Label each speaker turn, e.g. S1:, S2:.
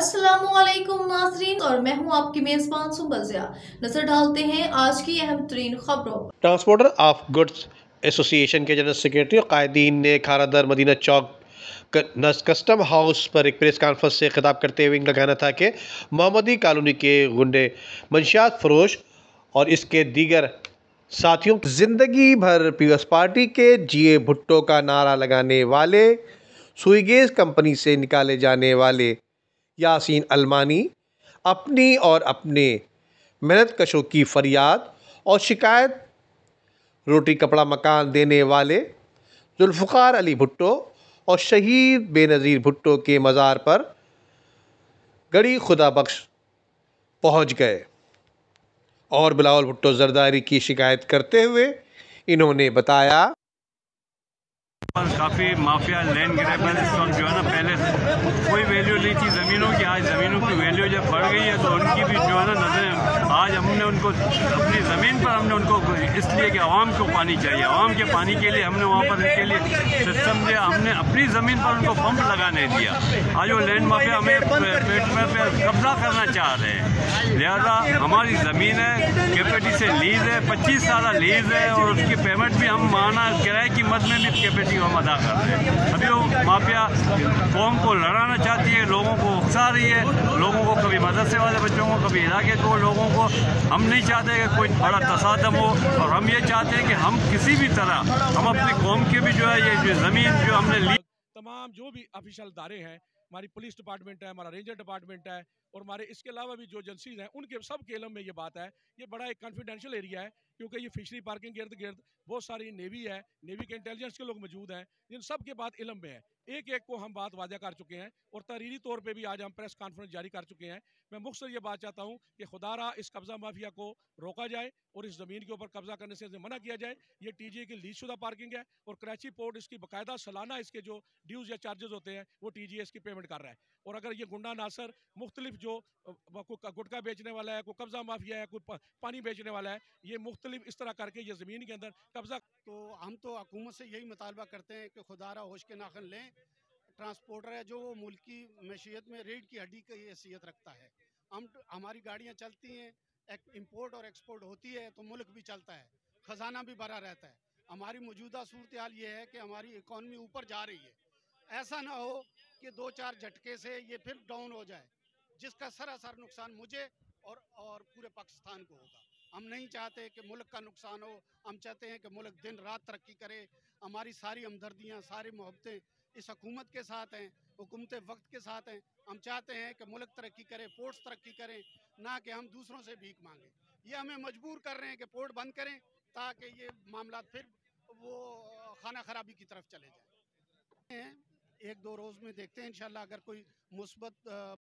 S1: अस्सलामुअलैकुम नाज़रीन और मैं हूं आपकी मेज़बान सुंबल ज़िया। नजर डालते हैं आज की अहम तरीन खबरों पर।
S2: ट्रांसपोर्टर ऑफ गुड्स एसोसिएशन के जनरल सेक्रेटरी और कायदीन ने खारादर मदीना चौक कस्टम हाउस पर एक प्रेस कॉन्फ्रेंस से खिताब करते हुए लगाना था कि मोहम्मदी कॉलोनी के गुंडे मंशियात फरोश और इसके दीगर साथियों जिंदगी भर पीपल्स पार्टी के जीए भुट्टो का नारा लगाने वाले सुईगेज कंपनी से निकाले जाने वाले यासीन अलमानी अपनी और अपने मेहनत कशों की फरियाद और शिकायत रोटी कपड़ा मकान देने वाले जुल्फ़िकार अली भुट्टो और शहीद बेनज़ीर भुट्टो के मज़ार पर गड़ी खुदा बख्श पहुँच गए और बिलावल भुट्टो जरदारी की शिकायत करते हुए इन्होंने बताया
S3: काफ़ी माफिया लैंड ग्रैबर इस वक्त जो है ना, पहले कोई वैल्यू नहीं थी ज़मीनों की। आज ज़मीनों की वैल्यू जब बढ़ गई है तो उनकी भी जो है ना नजरें, आज हमने उनको अपनी ज़मीन पर हमने उनको इसलिए कि आवाम को पानी चाहिए, आवाम के पानी के लिए हमने वहाँ पर इनके लिए सिस्टम दिया, हमने अपनी ज़मीन पर उनको पंप लगाने दिया। आज वो लैंड माफिया हमें पेट में कब्जा करना चाह रहे हैं। लिहाजा हमारी ज़मीन है, कैपेटी से लीज है, 25 साल लीज है और उसकी पेमेंट भी हम माना किराए की मद में भी कैपेटी हम अदा कर रहे हैं। अभी वो माफिया कौम को लड़ाना चाहती है, लोगों को उकसा रही है, लोगों को कभी मदरसे वाले बच्चों को, कभी इलाके को लोगों को। हम नहीं चाहते कि कोई बड़ा तसादम हो और हम ये चाहते हैं कि हम किसी भी तरह हम अपनी कौम के भी जो है ये जो ज़मीन जो हमने ली,
S4: तमाम जो भी ऑफिशियल इदारे हैं, हमारी पुलिस डिपार्टमेंट है, हमारा रेंजर डिपार्टमेंट है और हमारे इसके अलावा भी जो एजेंसीज हैं, उनके सब के इलम में ये बात है। ये बड़ा एक कॉन्फिडेंशियल एरिया है क्योंकि ये फिशरी पार्किंग गिर्द गिर्द बहुत सारी नेवी है, नेवी के इंटेलिजेंस के लोग मौजूद हैं, इन सब के बात इलम में है। एक एक को हम बात वादा कर चुके हैं और तहरीरी तौर पे भी आज हम प्रेस कॉन्फ्रेंस जारी कर चुके हैं। मैं मुख्तसर ये बात चाहता हूँ कि खुदारा इस कब्जा माफिया को रोका जाए और इस ज़मीन के ऊपर कब्जा करने से मना किया जाए। ये टीजीए की लीज शुदा पार्किंग है और कराची पोर्ट इसकी बाकायदा सालाना इसके जो ड्यूज़ या चार्जेस होते हैं वो टीजीए इसकी पेमेंट कर रहा है। और अगर ये गुंडा नासर मुख्तलिफ जो गुटखा बेचने वाला है, कोई कब्जा माफिया है, कोई पानी बेचने वाला है, ये मुख्तलिफ इस तरह करके ये ज़मीन के अंदर कब्जा।
S5: तो हम तो हुकूमत से यही मुतालबा करते हैं कि खुदारा होश के नाखन लें। ट्रांसपोर्टर है जो वो मुल्क की मैशियत में रीढ़ की हड्डी की हैसियत रखता है। हमारी गाड़ियाँ चलती हैं, इंपोर्ट और एक्सपोर्ट होती है तो मुल्क भी चलता है, ख़जाना भी भरा रहता है। हमारी मौजूदा सूरत हाल ये है कि हमारी इकॉनमी ऊपर जा रही है। ऐसा ना हो कि 2-4 झटके से ये फिर डाउन हो जाए, जिसका सरासर नुकसान मुझे और पूरे पाकिस्तान को होगा। हम नहीं चाहते कि मुल्क का नुकसान हो, हम चाहते हैं कि मुल्क दिन रात तरक्की करे। हमारी सारी हमदर्दियाँ, सारी मोहब्बतें इस हुकूमत के साथ हैं, हुकूमत वक्त के साथ हैं। हम चाहते हैं कि मुल्क तरक्की करे, पोर्ट्स तरक्की करें, ना कि हम दूसरों से भीख मांगें। ये हमें मजबूर कर रहे हैं कि पोर्ट बंद करें ताकि ये मामला फिर वो खाना खराबी की तरफ चले जाए। 1-2 रोज़ में देखते हैं इंशाल्लाह, अगर कोई मुस्बत